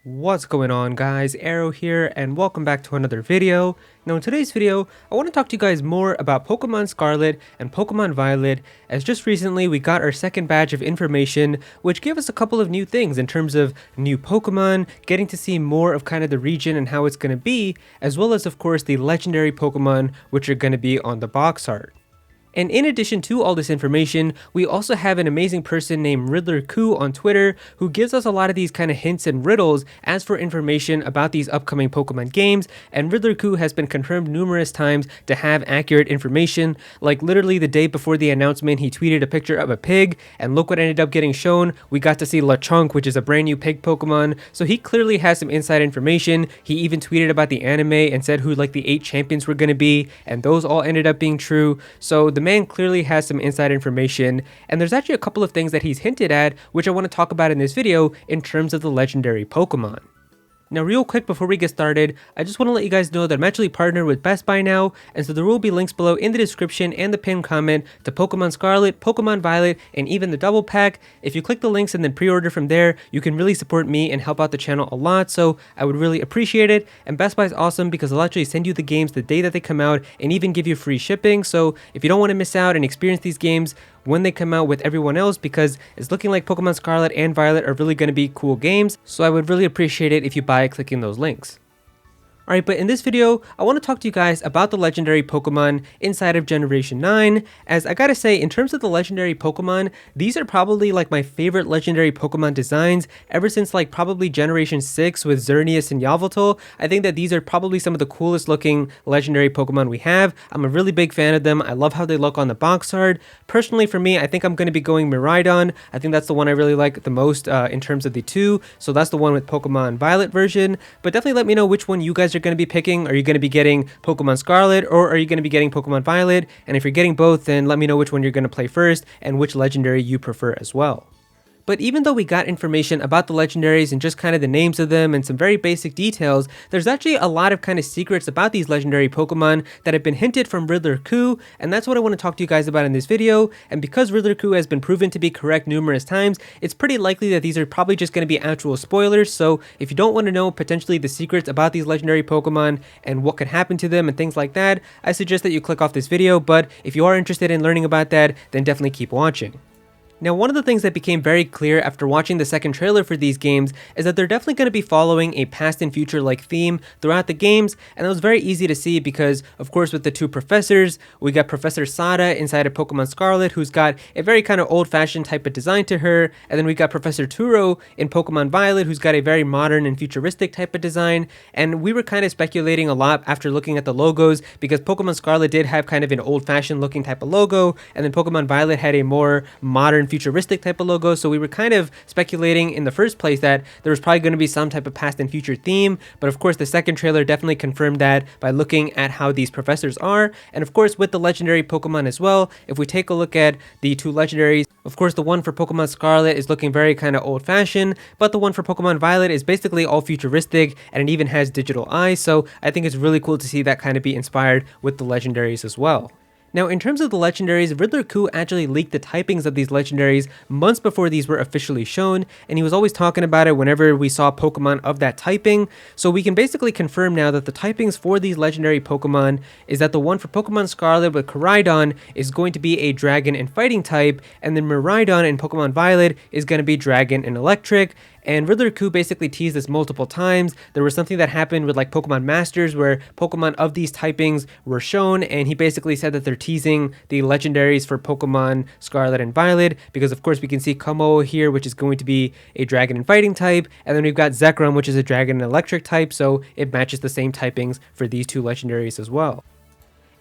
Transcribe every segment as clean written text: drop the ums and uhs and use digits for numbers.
What's going on, guys? Aero here, and welcome back to another video. Now in today's video, I want to talk to you guys more about Pokemon Scarlet and Pokemon Violet, as just recently we got our second batch of information, which gave us a couple of new things in terms of new Pokemon, getting to see more of kind of the region and how it's going to be, as well as of course the legendary Pokemon which are going to be on the box art. And in addition to all this information, we also have an amazing person named Riddler on Twitter who gives us a lot of these kind of hints and riddles as for information about these upcoming Pokemon games. And Riddler has been confirmed numerous times to have accurate information. Like literally the day before the announcement, he tweeted a picture of a pig, and look what ended up getting shown. We got to see Lechonk, which is a brand new pig Pokemon. So he clearly has some inside information. He even tweeted about the anime and said who like the 8 champions were going to be, and those all ended up being true. So the man clearly has some inside information, and there's actually a couple of things that he's hinted at which I want to talk about in this video in terms of the legendary Pokemon. Now real quick before we get started, I just want to let you guys know that I'm actually partnered with Best Buy now, and so there will be links below in the description and the pinned comment to Pokemon Scarlet, Pokemon Violet, and even the double pack. If you click the links and then pre-order from there, you can really support me and help out the channel a lot, so I would really appreciate it. And Best Buy is awesome because they'll actually send you the games the day that they come out and even give you free shipping, so if you don't want to miss out and experience these games when they come out with everyone else, because it's looking like Pokemon Scarlet and Violet are really going to be cool games, so I would really appreciate it if you buy clicking those links. Alright, but in this video, I want to talk to you guys about the legendary Pokemon inside of Generation 9, as I gotta say, in terms of the legendary Pokemon, these are probably like my favorite legendary Pokemon designs ever since like probably Generation 6 with Xerneas and Yveltal. I think that these are probably some of the coolest looking legendary Pokemon we have. I'm a really big fan of them. I love how they look on the box art. Personally for me, I think I'm going to be going Miraidon. I think that's the one I really like the most in terms of the two, so that's the one with Pokemon Violet version, but definitely let me know which one you guys are going to be picking. Are you going to be getting Pokemon Scarlet, or are you going to be getting Pokemon Violet? And if you're getting both, then let me know which one you're going to play first and which legendary you prefer as well. But even though we got information about the legendaries and just kind of the names of them and some very basic details, there's actually a lot of kind of secrets about these legendary Pokemon that have been hinted from Riddler, and that's what I want to talk to you guys about in this video. And because Riddler has been proven to be correct numerous times, it's pretty likely that these are probably just going to be actual spoilers. So if you don't want to know potentially the secrets about these legendary Pokemon and what could happen to them and things like that, I suggest that you click off this video. But if you are interested in learning about that, then definitely keep watching. Now, one of the things that became very clear after watching the second trailer for these games is that they're definitely going to be following a past and future like theme throughout the games, and that was very easy to see because, of course, with the two professors, we got Professor Sada inside of Pokemon Scarlet, who's got a very kind of old-fashioned type of design to her, and then we got Professor Turo in Pokemon Violet, who's got a very modern and futuristic type of design. And we were kind of speculating a lot after looking at the logos, because Pokemon Scarlet did have kind of an old-fashioned looking type of logo, and then Pokemon Violet had a more modern futuristic type of logo, so we were kind of speculating in the first place that there was probably going to be some type of past and future theme. But of course the second trailer definitely confirmed that by looking at how these professors are, and of course with the legendary Pokemon as well. If we take a look at the two legendaries, of course the one for Pokemon Scarlet is looking very kind of old-fashioned, but the one for Pokemon Violet is basically all futuristic, and it even has digital eyes, so I think it's really cool to see that kind of be inspired with the legendaries as well. Now, in terms of the legendaries, Riddler actually leaked the typings of these legendaries months before these were officially shown, and he was always talking about it whenever we saw Pokemon of that typing. So we can basically confirm now that the typings for these legendary Pokemon is that the one for Pokemon Scarlet with Koraidon is going to be a dragon and fighting type, and then Miraidon in Pokemon Violet is going to be dragon and electric. And Riddler basically teased this multiple times. There was something that happened with like Pokemon Masters where Pokemon of these typings were shown, and he basically said that they're teasing the legendaries for Pokemon Scarlet and Violet, because of course we can see Como here, which is going to be a dragon and fighting type, and then we've got Zekrom, which is a dragon and electric type, so it matches the same typings for these two legendaries as well.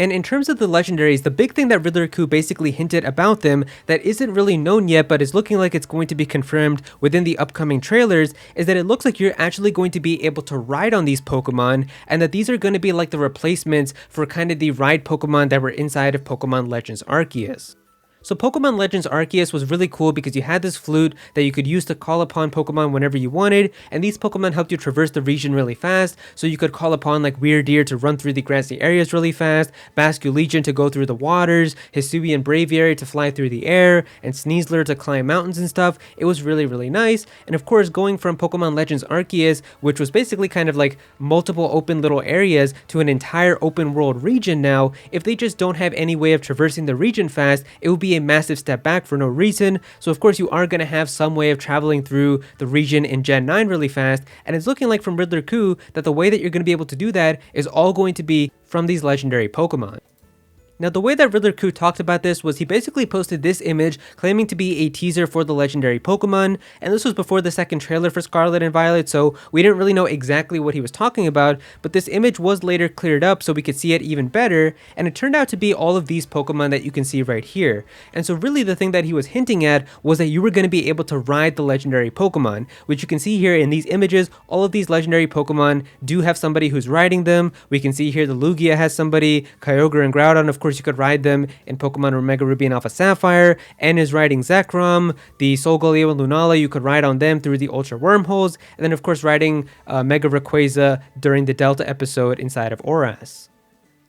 And in terms of the legendaries, the big thing that Riddler basically hinted about them that isn't really known yet but is looking like it's going to be confirmed within the upcoming trailers is that it looks like you're actually going to be able to ride on these Pokemon, and that these are going to be like the replacements for kind of the ride Pokemon that were inside of Pokemon Legends Arceus. So Pokemon Legends Arceus was really cool because you had this flute that you could use to call upon Pokemon whenever you wanted, and these Pokemon helped you traverse the region really fast, so you could call upon like Weirdeer to run through the grassy areas really fast, Basculegion to go through the waters, Hisuian Braviary to fly through the air, and Sneasler to climb mountains and stuff. It was really, really nice, and of course going from Pokemon Legends Arceus, which was basically kind of like multiple open little areas, to an entire open world region now, if they just don't have any way of traversing the region fast, it would be a massive step back for no reason. So of course you are going to have some way of traveling through the region in Gen 9 really fast, and it's looking like from Riddler Coup that the way that you're going to be able to do that is all going to be from these legendary Pokemon. Now, the way that Riddler Coup talked about this was he basically posted this image claiming to be a teaser for the legendary Pokemon, and this was before the second trailer for Scarlet and Violet, so we didn't really know exactly what he was talking about, but this image was later cleared up so we could see it even better, and it turned out to be all of these Pokemon that you can see right here. And so really the thing that he was hinting at was that you were going to be able to ride the legendary Pokemon, which you can see here in these images. All of these legendary Pokemon do have somebody who's riding them. We can see here the Lugia has somebody, Kyogre and Groudon, of course you could ride them in Pokemon Omega Ruby and Alpha Sapphire, and is riding Zekrom, the Solgaleo and Lunala, you could ride on them through the Ultra Wormholes, and then of course riding Mega Rayquaza during the Delta episode inside of Oras.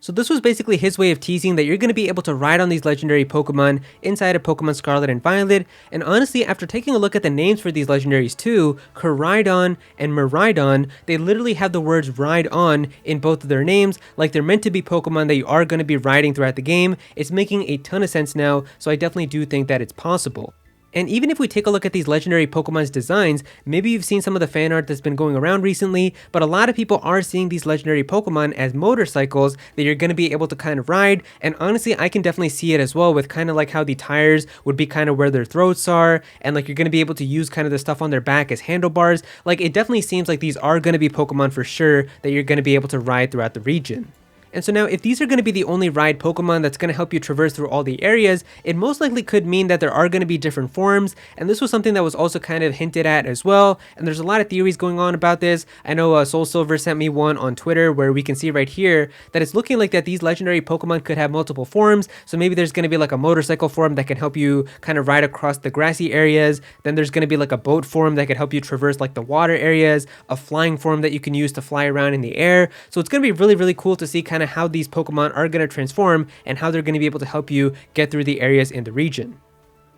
So this was basically his way of teasing that you're going to be able to ride on these legendary Pokemon inside of Pokemon Scarlet and Violet, and honestly, after taking a look at the names for these legendaries too, Koraidon and Miraidon, they literally have the words ride on in both of their names, like they're meant to be Pokemon that you are going to be riding throughout the game. It's making a ton of sense now, so I definitely do think that it's possible. And even if we take a look at these legendary Pokemon's designs, maybe you've seen some of the fan art that's been going around recently, but a lot of people are seeing these legendary Pokemon as motorcycles that you're going to be able to kind of ride, and honestly I can definitely see it as well, with kind of like how the tires would be kind of where their throats are, and like you're going to be able to use kind of the stuff on their back as handlebars. Like it definitely seems like these are going to be Pokemon for sure that you're going to be able to ride throughout the region. And so now if these are going to be the only ride Pokemon that's going to help you traverse through all the areas, it most likely could mean that there are going to be different forms, and this was something that was also kind of hinted at as well, and there's a lot of theories going on about this. I know Soul Silver sent me one on Twitter where we can see right here that it's looking like that these legendary Pokemon could have multiple forms, so maybe there's going to be like a motorcycle form that can help you kind of ride across the grassy areas, then there's going to be like a boat form that could help you traverse like the water areas, a flying form that you can use to fly around in the air. So it's going to be really, really cool to see kind of how these Pokemon are going to transform and how they're going to be able to help you get through the areas in the region.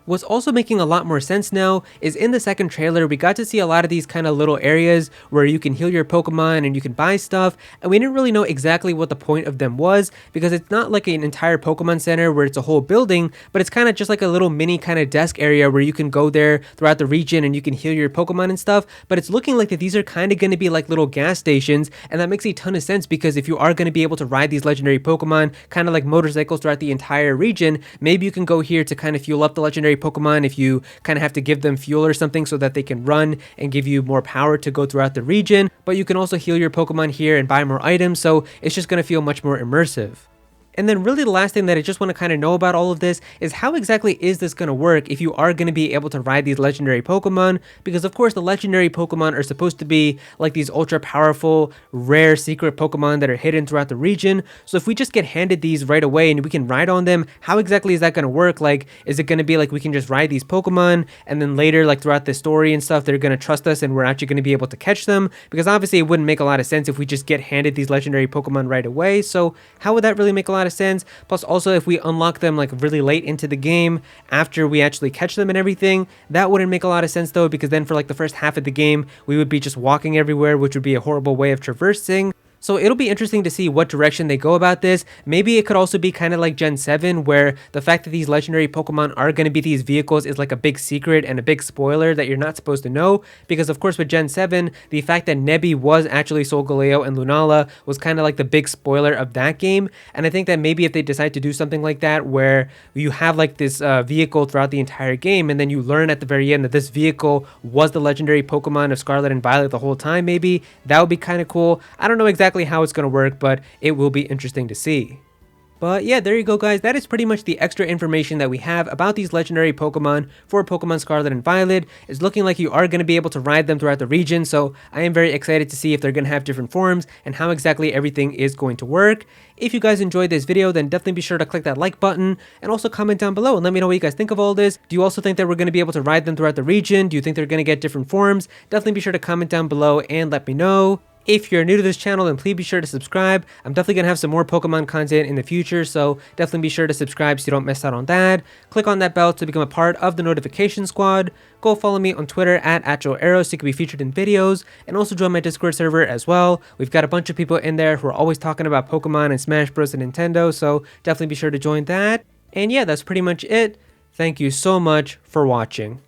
What's also making a lot more sense now is in the second trailer, we got to see a lot of these kind of little areas where you can heal your Pokemon and you can buy stuff, and we didn't really know exactly what the point of them was, because it's not like an entire Pokemon Center where it's a whole building, but it's kind of just like a little mini kind of desk area where you can go there throughout the region and you can heal your Pokemon and stuff. But it's looking like that these are kind of going to be like little gas stations, and that makes a ton of sense, because if you are going to be able to ride these legendary Pokemon kind of like motorcycles throughout the entire region, maybe you can go here to kind of fuel up the legendary Pokemon if you kind of have to give them fuel or something so that they can run and give you more power to go throughout the region. But you can also heal your Pokemon here and buy more items, so it's just going to feel much more immersive. And then really the last thing that I just want to kind of know about all of this is how exactly is this going to work if you are going to be able to ride these legendary Pokemon, because of course the legendary Pokemon are supposed to be like these ultra powerful, rare secret Pokemon that are hidden throughout the region. So if we just get handed these right away and we can ride on them, how exactly is that going to work? Like, is it going to be like we can just ride these Pokemon and then later like throughout the story and stuff they're going to trust us and we're actually going to be able to catch them? Because obviously it wouldn't make a lot of sense if we just get handed these legendary Pokemon right away. So how would that really make a lot of sense? Plus also if we unlock them like really late into the game after we actually catch them and everything, that wouldn't make a lot of sense though, because then for like the first half of the game we would be just walking everywhere, which would be a horrible way of traversing. So it'll be interesting to see what direction they go about this. Maybe it could also be kind of like Gen 7, where the fact that these legendary Pokemon are going to be these vehicles is like a big secret and a big spoiler that you're not supposed to know. Because of course with Gen 7, the fact that Nebby was actually Solgaleo and Lunala was kind of like the big spoiler of that game. And I think that maybe if they decide to do something like that, where you have like this vehicle throughout the entire game, and then you learn at the very end that this vehicle was the legendary Pokemon of Scarlet and Violet the whole time, maybe that would be kind of cool. I don't know exactly how it's going to work, but it will be interesting to see. But yeah, there you go guys, that is pretty much the extra information that we have about these legendary Pokemon for Pokemon Scarlet and Violet. It's looking like you are going to be able to ride them throughout the region, so I am very excited to see if they're going to have different forms and how exactly everything is going to work. If you guys enjoyed this video, then definitely be sure to click that like button and also comment down below and let me know what you guys think of all this. Do you also think that we're going to be able to ride them throughout the region? Do you think they're going to get different forms? Definitely be sure to comment down below and let me know. If you're new to this channel, then please be sure to subscribe. I'm definitely going to have some more Pokemon content in the future, so definitely be sure to subscribe so you don't miss out on that. Click on that bell to become a part of the notification squad. Go follow me on Twitter at Aero so you can be featured in videos, and also join my Discord server as well. We've got a bunch of people in there who are always talking about Pokemon and Smash Bros. And Nintendo, so definitely be sure to join that. And yeah, that's pretty much it. Thank you so much for watching.